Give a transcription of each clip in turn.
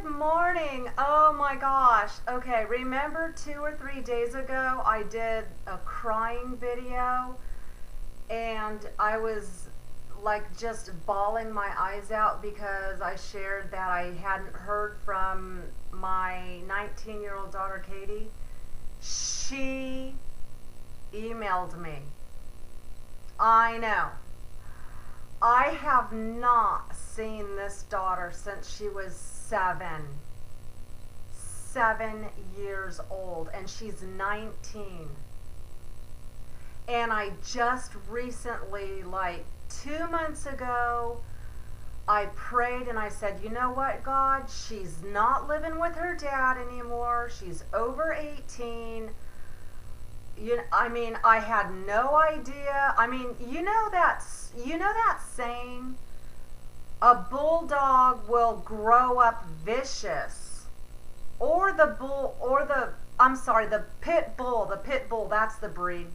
Good morning. Oh my gosh. Okay, remember 2 or 3 days ago I did a crying video and I was like just bawling my eyes out because I shared that I hadn't heard from my 19-year-old daughter Katie. She emailed me. I know. I have not seen this daughter since she was 7 years old, and she's 19. And I just recently, like 2 months ago, I prayed and I said, you know what, God, she's not living with her dad anymore. She's over 18. I had no idea. You know that saying, a bulldog will grow up vicious, or the pit bull, that's the breed.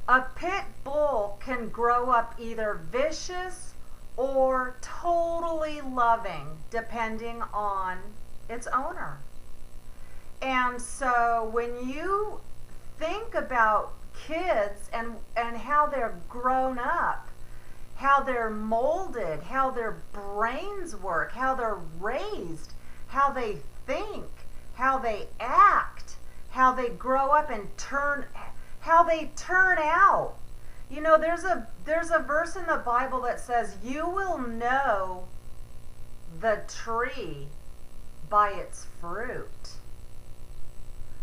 A pit bull can grow up either vicious or totally loving, depending on its owner. And so when you think about kids and how they're grown up, how they're molded, how their brains work, how they're raised, how they think, how they act, how they grow up and how they turn out. You know, there's a verse in the Bible that says, you will know the tree by its fruit.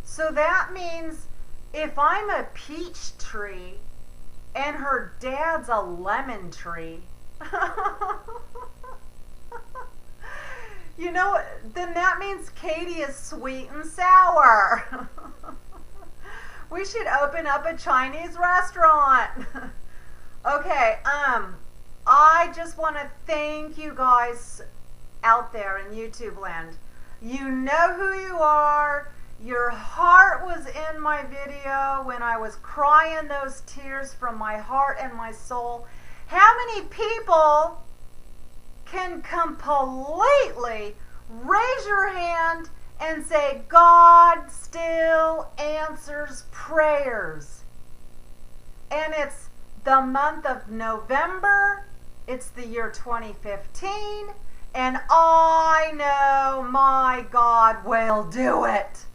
So that means if I'm a peach tree and her dad's a lemon tree, you know, then that means Katie is sweet and sour. We should open up a Chinese restaurant. Okay, I just want to thank you guys out there in YouTube land. You know who you are. Your heart was in my video when I was crying those tears from my heart and my soul. How many people can completely raise your hand and say, God still answers prayers? And it's the month of November. It's the year 2015. And I know my God will do it.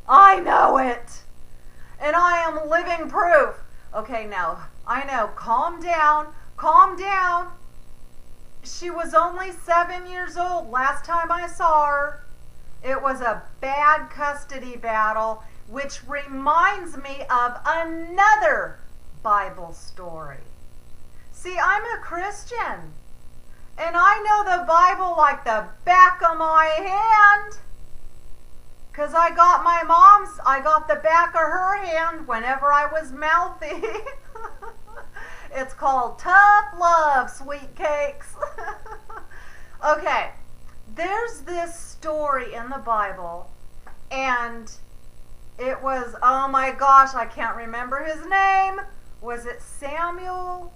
I know it. And I am living proof. Okay, now, I know, calm down, calm down. She was only 7 years old last time I saw her. It was a bad custody battle, which reminds me of another Bible story. See, I'm a Christian, and I know the Bible like the back of my hand. Because I got the back of her hand whenever I was mouthy. It's called tough love, sweet cakes. Okay, there's this story in the Bible, and it was, oh my gosh, I can't remember his name. Was it Samuel?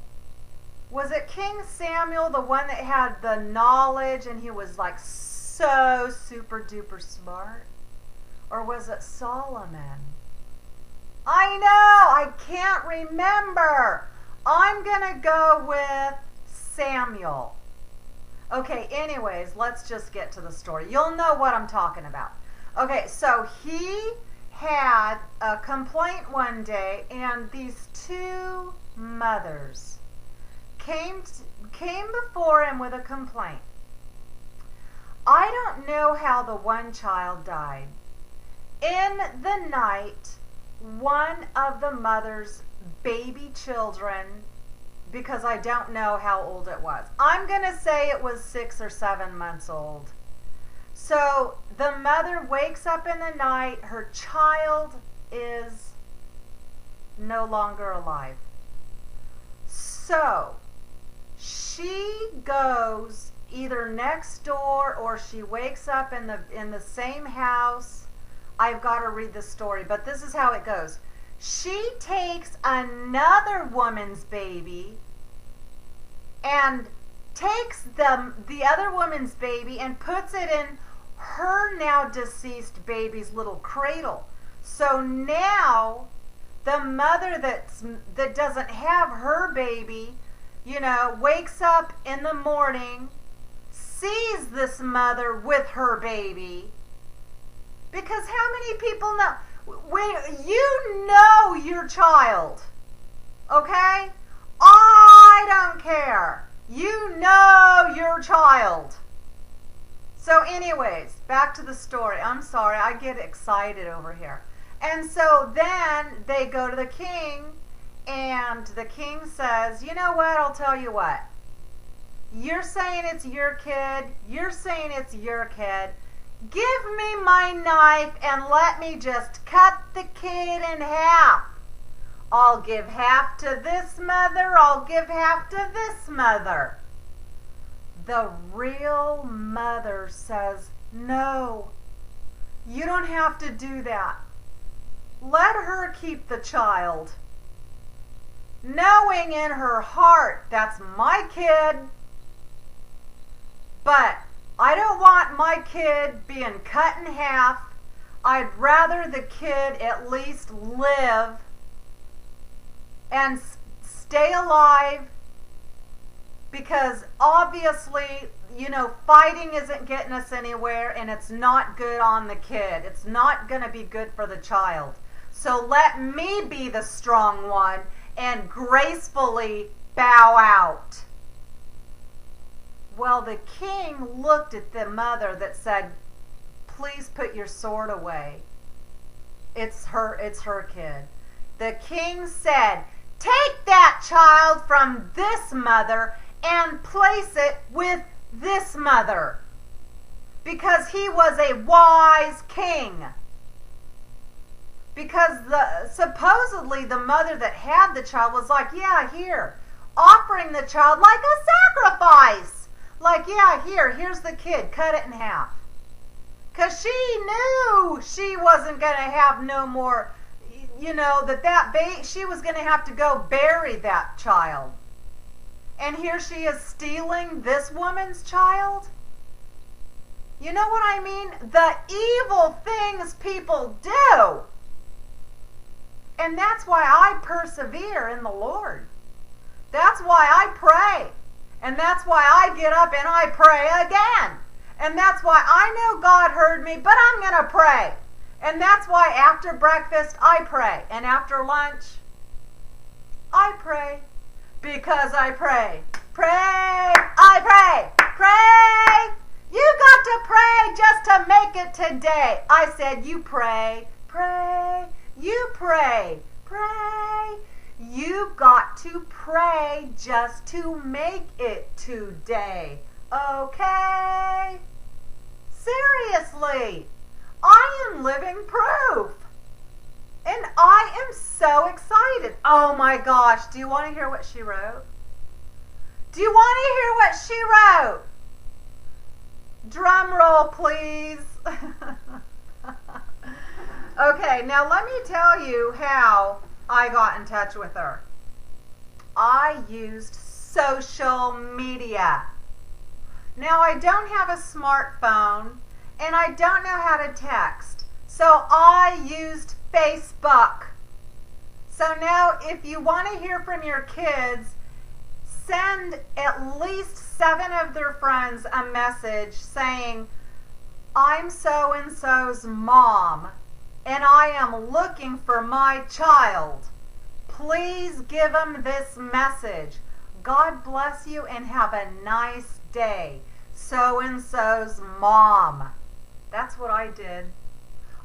Was it King Samuel, the one that had the knowledge and he was like so super duper smart? Or was it Solomon? I know, I can't remember. I'm going to go with Samuel. Okay, anyways, let's just get to the story. You'll know what I'm talking about. Okay, so he had a complaint one day, and these two mothers came before him with a complaint. I don't know how the one child died. In the night, one of the mother's baby children, because I don't know how old it was, I'm going to say it was 6 or 7 months old. So the mother wakes up in the night, her child is no longer alive. So she goes either next door or she wakes up in the same house. I've got to read the story, but this is how it goes. She takes another woman's baby and takes the other woman's baby and puts it in her now deceased baby's little cradle. So now the mother that doesn't have her baby, wakes up in the morning, sees this mother with her baby. Because how many people know? When you know your child, okay? I don't care. You know your child. So anyways, back to the story. I'm sorry, I get excited over here. And so then they go to the king, and the king says, you know what, I'll tell you what. You're saying it's your kid. You're saying it's your kid. Give me my knife and let me just cut the kid in half. I'll give half to this mother. I'll give half to this mother. The real mother says, no, you don't have to do that. Let her keep the child. Knowing in her heart, that's my kid. But I don't want my kid being cut in half. I'd rather the kid at least live and stay alive, because obviously, fighting isn't getting us anywhere, and it's not good on the kid. It's not going to be good for the child. So let me be the strong one and gracefully bow out. Well, the king looked at the mother that said, please put your sword away. It's her kid. The king said, take that child from this mother and place it with this mother. Because he was a wise king. Because supposedly the mother that had the child was like, yeah, here, offering the child like a sacrifice. Like, yeah, here's the kid, cut it in half. Because she knew she wasn't going to have no more, she was going to have to go bury that child. And here she is stealing this woman's child? You know what I mean? The evil things people do. And that's why I persevere in the Lord. That's why I pray. And that's why I get up and I pray again. And that's why I know God heard me, but I'm going to pray. And that's why after breakfast I pray. And after lunch I pray. Because I pray. Pray. I pray. Pray. You got to pray just to make it today. I said you pray. Pray. You pray. Pray. You got to pray just to make it today. Okay? Seriously. I am living proof. And I am so excited. Oh my gosh. Do you want to hear what she wrote? Do you want to hear what she wrote? Drum roll, please. Okay, now let me tell you how I got in touch with her. I used social media. Now, I don't have a smartphone, and I don't know how to text, so I used Facebook. So now, if you want to hear from your kids, send at least 7 of their friends a message saying, I'm so-and-so's mom, and I am looking for my child. Please give them this message. God bless you and have a nice day. So-and-so's mom. That's what I did.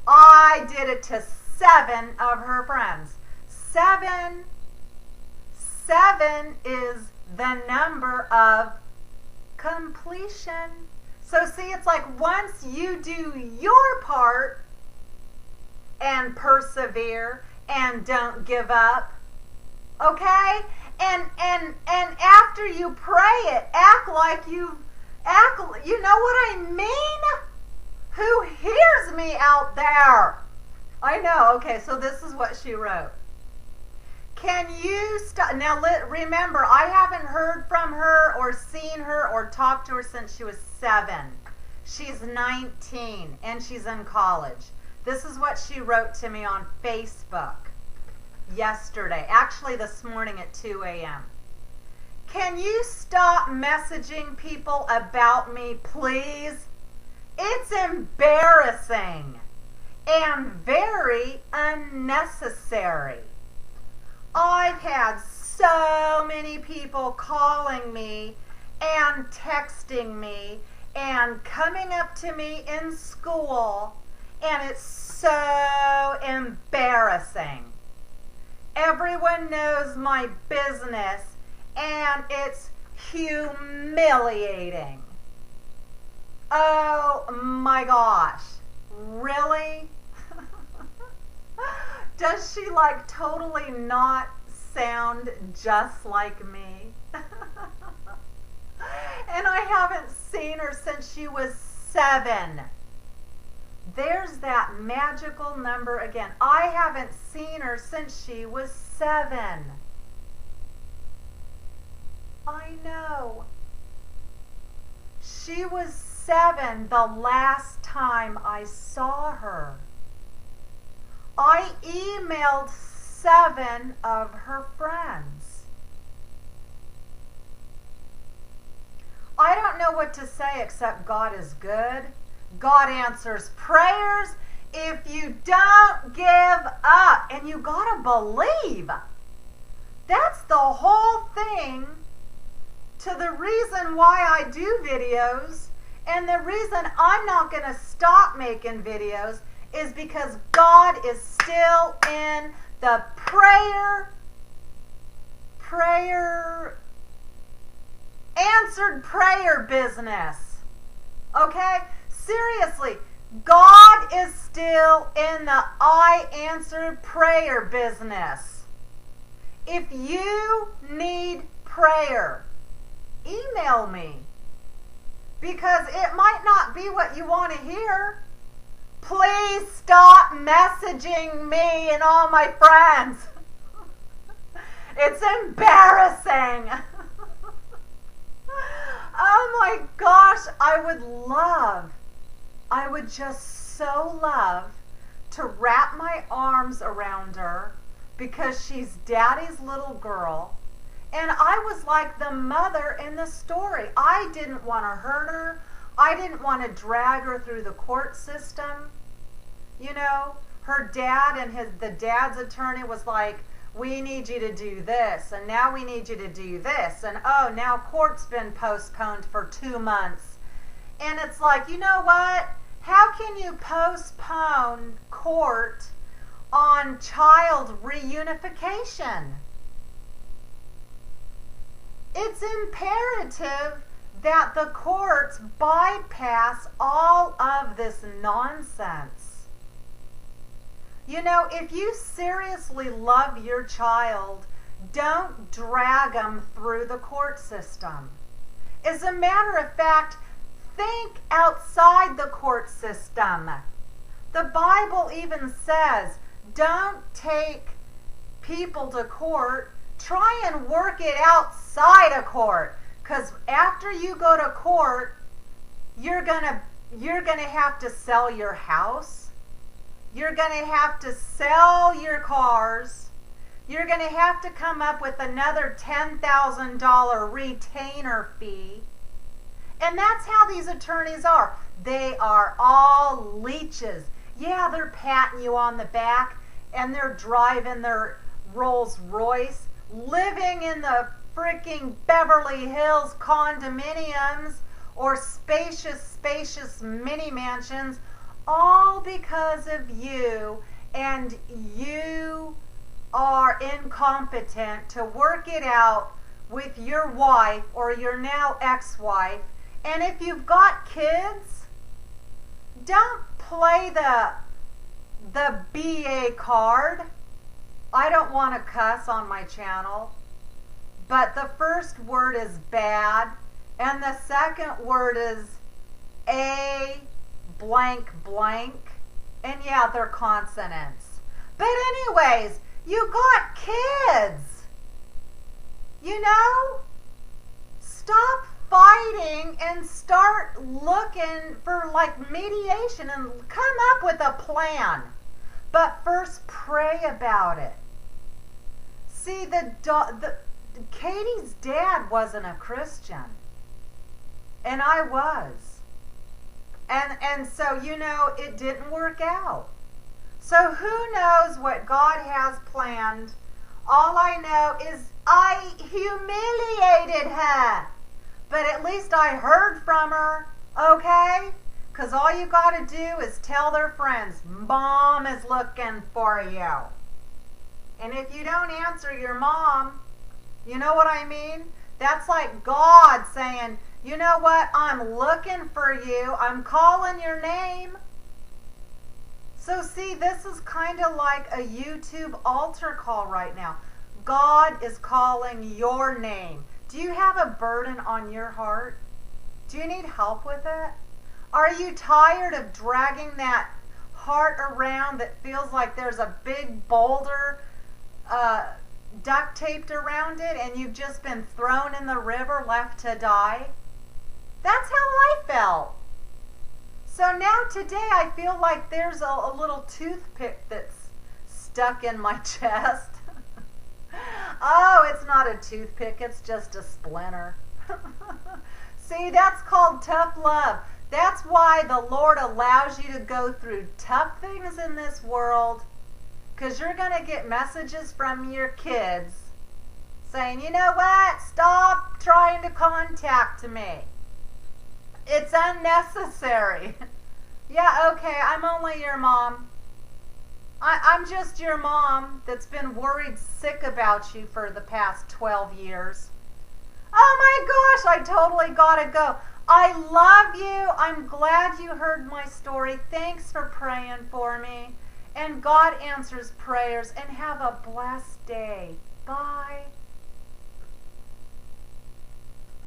I did it to 7 of her friends. 7 is the number of completion. So see, it's like once you do your part and persevere and don't give up, okay? And after you pray it, you know what I mean? Who hears me out there? I know. Okay, so this is what she wrote. Can you stop? Now, remember, I haven't heard from her or seen her or talked to her since she was 7. She's 19 and she's in college. This is what she wrote to me on Facebook yesterday, actually this morning at 2 a.m. Can you stop messaging people about me, please? It's embarrassing and very unnecessary. I've had so many people calling me and texting me and coming up to me in school, and it's so embarrassing. Everyone knows my business, and it's humiliating. Oh my gosh, really? Does she like totally not sound just like me? And I haven't seen her since she was 7. There's that magical number again. I haven't seen her since she was 7. I know. She was 7 the last time I saw her. I emailed 7 of her friends. I don't know what to say except God is good. God answers prayers if you don't give up. And you gotta believe. That's the whole thing to the reason why I do videos, and the reason I'm not going to stop making videos is because God is still in the answered prayer business. Okay? Seriously, God is still in the I answered prayer business. If you need prayer, email me, because it might not be what you want to hear. Please stop messaging me and all my friends. It's embarrassing. Oh my gosh, I would just so love to wrap my arms around her, because she's Daddy's little girl. And I was like the mother in the story. I didn't want to hurt her. I didn't want to drag her through the court system. You know, her dad and the dad's attorney was like, we need you to do this, and now we need you to do this, and oh, now court's been postponed for 2 months. And it's like, you know what? How can you postpone court on child reunification? It's imperative that the courts bypass all of this nonsense. You know, if you seriously love your child, don't drag them through the court system. As a matter of fact, think outside the court system. The Bible even says, don't take people to court. Try and work it outside of court, because after you go to court, you're gonna have to sell your house. You're gonna have to sell your cars. You're gonna have to come up with another $10,000 retainer fee. And that's how these attorneys are. They are all leeches. Yeah, they're patting you on the back, and they're driving their Rolls Royce, living in the freaking Beverly Hills condominiums or spacious mini mansions, all because of you, and you are incompetent to work it out with your wife or your now ex-wife. And if you've got kids, don't play the BA card. I don't want to cuss on my channel, but the first word is bad, and the second word is a blank blank, and yeah, they're consonants. But anyways, you got kids. You know? Stop fighting and start looking for like mediation and come up with a plan. But first pray about it. See, Katie's dad wasn't a Christian. And I was. And so, it didn't work out. So who knows what God has planned? All I know is I humiliated her. But at least I heard from her, okay? Because all you got to do is tell their friends, Mom is looking for you. And if you don't answer your mom, you know what I mean? That's like God saying, you know what? I'm looking for you. I'm calling your name. So see, this is kind of like a YouTube altar call right now. God is calling your name. Do you have a burden on your heart? Do you need help with it? Are you tired of dragging that heart around that feels like there's a big boulder duct taped around it and you've just been thrown in the river left to die? That's how I felt. So now today I feel like there's a little toothpick that's stuck in my chest. Oh, it's not a toothpick, it's just a splinter. See, that's called tough love. That's why the Lord allows you to go through tough things in this world, because you're going to get messages from your kids saying, you know what, stop trying to contact me. It's unnecessary. Yeah, okay, I'm only your mom. I'm just your mom that's been worried sick about you for the past 12 years. Oh my gosh, I totally gotta go. I love you. I'm glad you heard my story. Thanks for praying for me. And God answers prayers. And have a blessed day. Bye.